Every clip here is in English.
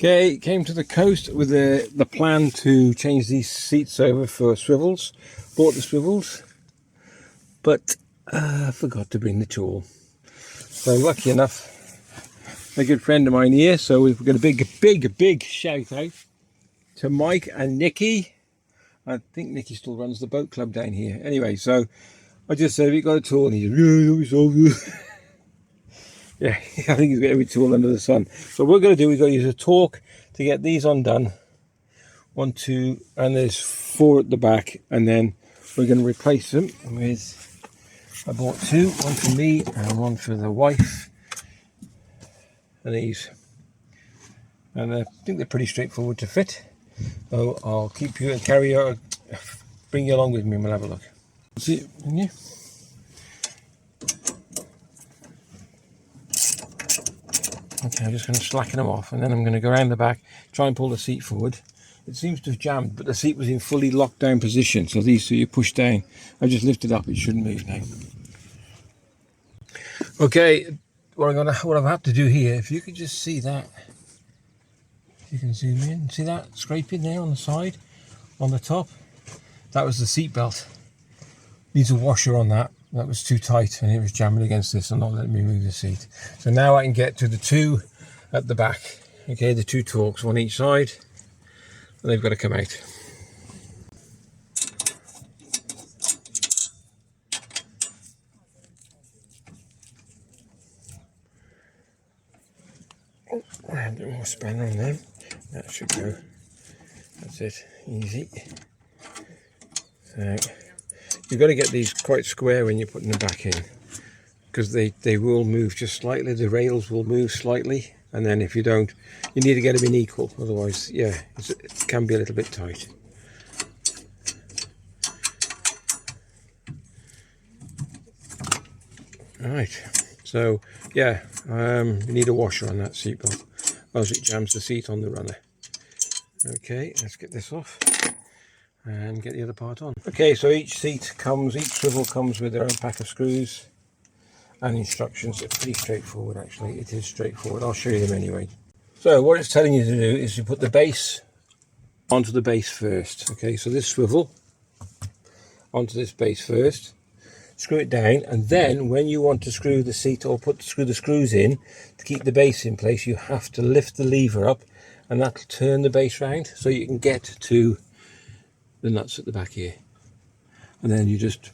Okay, came to the coast with the plan to change these seats over for swivels. Bought the swivels, but forgot to bring the tool. So lucky enough, a good friend of mine here, so we've got a big shout out to Mike and Nikki. I think Nikki still runs the boat club down here. Anyway, so I just said, we got a tool, and he said, yeah, I think he's got every tool under the sun. So what we're going to do, we've got to use a torque to get these undone. 1, 2, and there's 4 at the back, and then we're going to replace them with, I bought 2, one for me and one for the wife, and these, and I think they're pretty straightforward to fit. So I'll keep you and bring you along with me and we'll have a look. See it in here? Okay, I'm just going to slacken them off, and then I'm going to go around the back, try and pull the seat forward. It seems to have jammed, but the seat was in fully locked down position, so these two you push down. I just lifted up, it shouldn't move now. Okay, what I've had to do here, if you could just see that, if you can zoom in, see that scraping there on the side, on the top? That was the seat belt. Needs a washer on that. That was too tight and it was jamming against this and not letting me move the seat. So now I can get to the 2 at the back. Okay, the 2 torques, one each side, and they've got to come out. Oh, a bit more spanner on them. That should go. That's it, easy. So you've got to get these quite square when you're putting them back in, because they will move just slightly, the rails will move slightly, and then if you don't, you need to get them in equal, otherwise, yeah, it can be a little bit tight. Right, so yeah, you need a washer on that seat belt, else it jams the seat on the runner. Okay, let's get this off and get the other part on. Okay, so each swivel comes with their own pack of screws and instructions. It's pretty straightforward, actually. It is straightforward. I'll show you them anyway. So what it's telling you to do is you put the base onto the base first. Okay, so this swivel onto this base first, screw it down, and then when you want to screw the seat or screw the screws in to keep the base in place, you have to lift the lever up, and that'll turn the base round so you can get to the nuts at the back here, and then you just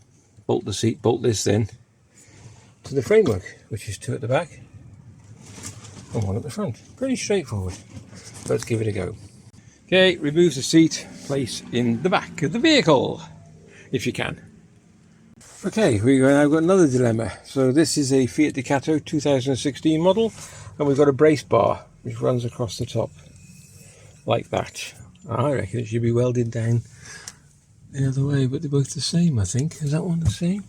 bolt this then to the framework, which is 2 at the back and 1 at the front. Pretty straightforward. Let's give it a go. Okay, remove the seat, place in the back of the vehicle if you can. Okay, I've got another dilemma. So this is a Fiat Ducato 2016 model, and we've got a brace bar which runs across the top like that. I reckon it should be welded down the other way, but they're both the same, I think. Is that one the same?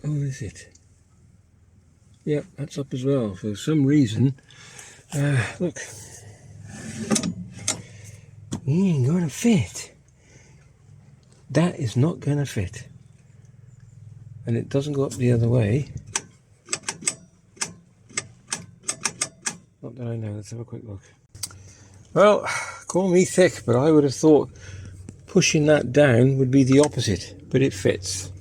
Oh, is it? Yep, that's up as well. For some reason, look, it ain't going to fit. That is not going to fit. And it doesn't go up the other way. Not that I know. Let's have a quick look. Well, call me thick, but I would have thought pushing that down would be the opposite, but it fits.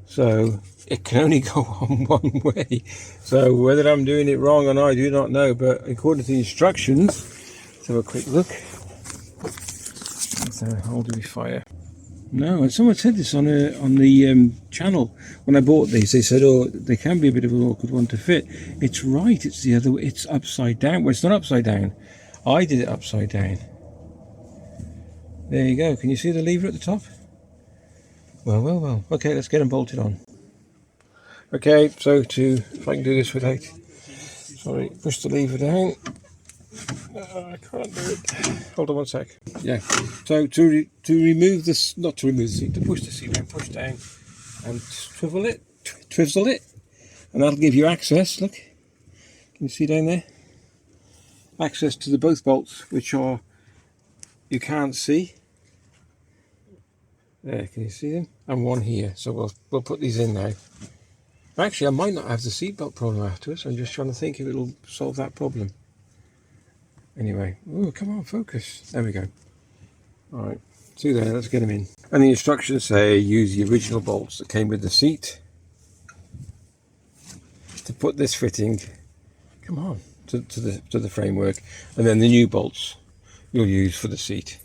So it can only go on one way. So whether I'm doing it wrong or not, I do not know, but according to the instructions, let's have a quick look. So how do we fire? No, and someone said this on the channel when I bought these. They said, oh, they can be a bit of an awkward one to fit. It's right, it's the other way, it's upside down. Well, it's not upside down. I did it upside down. There you go. Can you see the lever at the top? Well. Okay, let's get them bolted on. Okay, so if I can do this without, sorry, push the lever down. I can't do it. Hold on one sec. Yeah. So to remove this, not to remove the seat, to push the seat down, push down, and twizzle it, and that'll give you access. Look, can you see down there? Access to the both bolts, which are you can't see. There, can you see them? And one here. So we'll put these in now. Actually, I might not have the seatbelt problem afterwards. I'm just trying to think if it'll solve that problem. Anyway, oh, come on, focus. There we go. All right, see there, let's get them in. And the instructions say use the original bolts that came with the seat to put this fitting, come on, to the framework, and then the new bolts you'll use for the seat.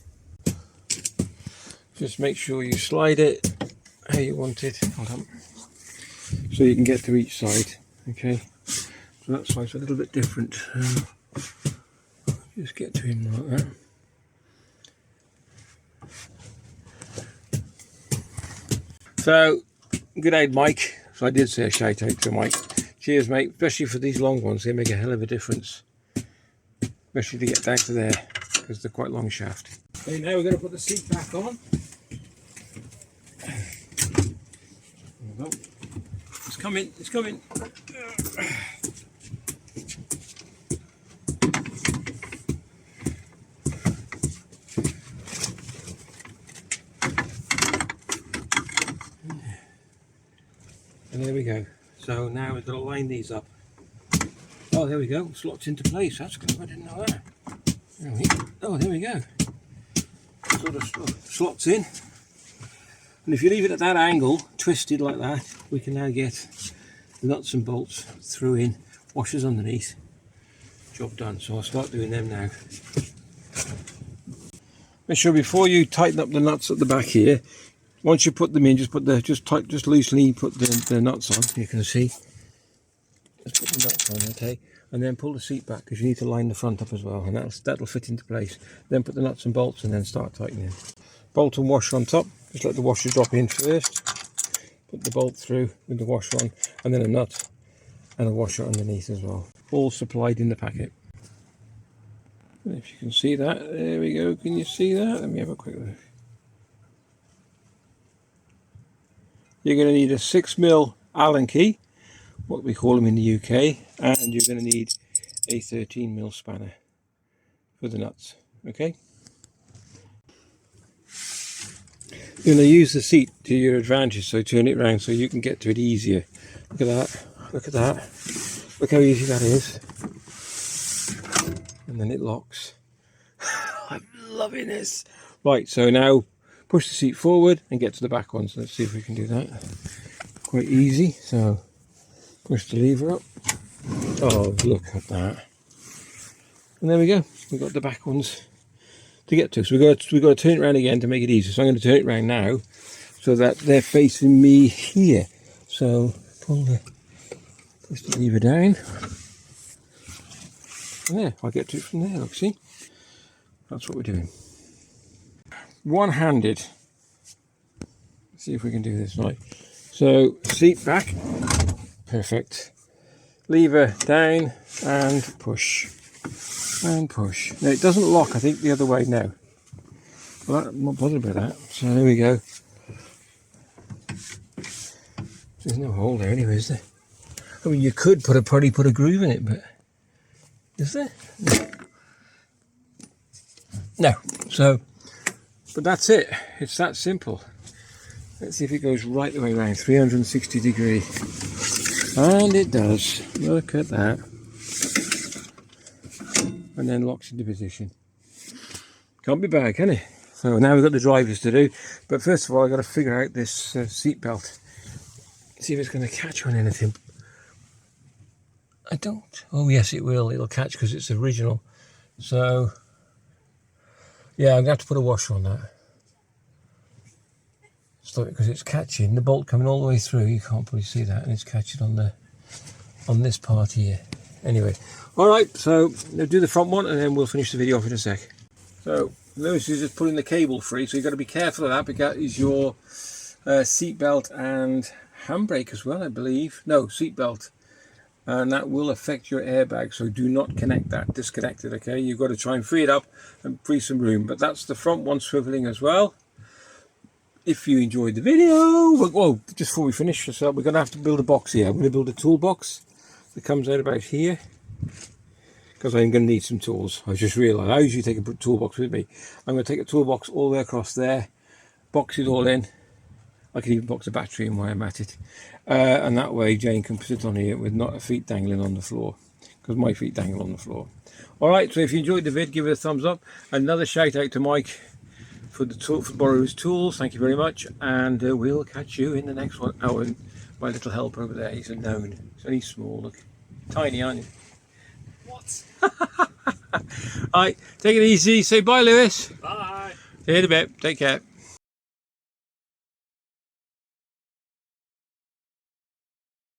Just make sure you slide it how you want it. Hold on. So you can get to each side. Okay, so that side's a little bit different. Just get to him like that. So, good day, Mike. So I did say a shout out to Mike. Cheers, mate. Especially for these long ones, they make a hell of a difference. Especially to get down to there, because they're quite long shaft. Okay, now we're going to put the seat back on. It's coming, it's coming. And there we go. So now we've got to line these up. Oh, there we go. It's locked into place. That's good. I didn't know that. Oh, there we go. Sort of slots in. And if you leave it at that angle, twisted like that, we can now get the nuts and bolts through in, washers underneath. Job done. So I'll start doing them now. Make sure before you tighten up the nuts at the back here, once you put them in, just loosely put the nuts on. You can see. Just put the nuts on, okay, and then pull the seat back because you need to line the front up as well, and that'll fit into place. Then put the nuts and bolts, and then start tightening. Bolt and washer on top. Just let the washer drop in first. Put the bolt through with the washer on, and then a nut and a washer underneath as well. All supplied in the packet. And if you can see that, there we go. Can you see that? Let me have a quick look. You're going to need a 6mm Allen key, what we call them in the UK, and you're going to need a 13mm spanner for the nuts. Okay. You're going to use the seat to your advantage, so turn it around so you can get to it easier. Look at that. Look at that. Look how easy that is. And then it locks. I'm loving this. Right, so now push the seat forward and get to the back ones. Let's see if we can do that. Quite easy. So push the lever up. Oh, look at that. And there we go. We've got the back ones to get to. So we've got to turn it around again to make it easier. So I'm going to turn it around now so that they're facing me here. So push the lever down. And there, I'll get to it from there, look, see? That's what we're doing. One-handed. Let's see if we can do this right. So, seat back. Perfect. Lever down and push. And push. Now, it doesn't lock, I think, the other way now. Well, I'm not bothered about that. So, there we go. There's no hole there anyway, is there? I mean, you could probably put a groove in it, but is there? No. So, but that's it. It's that simple. Let's see if it goes right the way around, 360 degree. And it does. Look at that. And then locks into position. Can't be bad, can it? So now we've got the drivers to do. But first of all, I've got to figure out this seat belt. See if it's going to catch on anything. I don't. Oh yes, it will. It'll catch because it's original. So yeah, I'm going to have to put a washer on that. Stop it because it's catching. The bolt coming all the way through. You can't probably see that, and it's catching on this part here. Anyway, all right. So we'll do the front one, and then we'll finish the video off in a sec. So Lewis is just pulling the cable free, so you've got to be careful of that because your seat belt and handbrake as well, I believe. No, seat belt. And that will affect your airbag, so do not connect that, disconnect it, okay? You've got to try and free it up and free some room. But that's the front one swiveling as well. If you enjoyed the video, well, just before we finish this up, we're going to have to build a box here. I'm going to build a toolbox that comes out about here, because I'm going to need some tools. I just realised I usually take a toolbox with me. I'm going to take a toolbox all the way across there, box it all in. I can even box a battery in while I'm at it. And that way Jane can sit on here with not her feet dangling on the floor. because my feet dangle on the floor. Alright, so if you enjoyed the vid, give it a thumbs up. Another shout out to Mike for borrowing his tools. Thank you very much, and we'll catch you in the next one. Oh, and my little helper over there, he's a gnome. He's only small, look. Tiny, aren't you? What? Alright, take it easy. Say bye, Lewis. Bye. See you in a bit. Take care.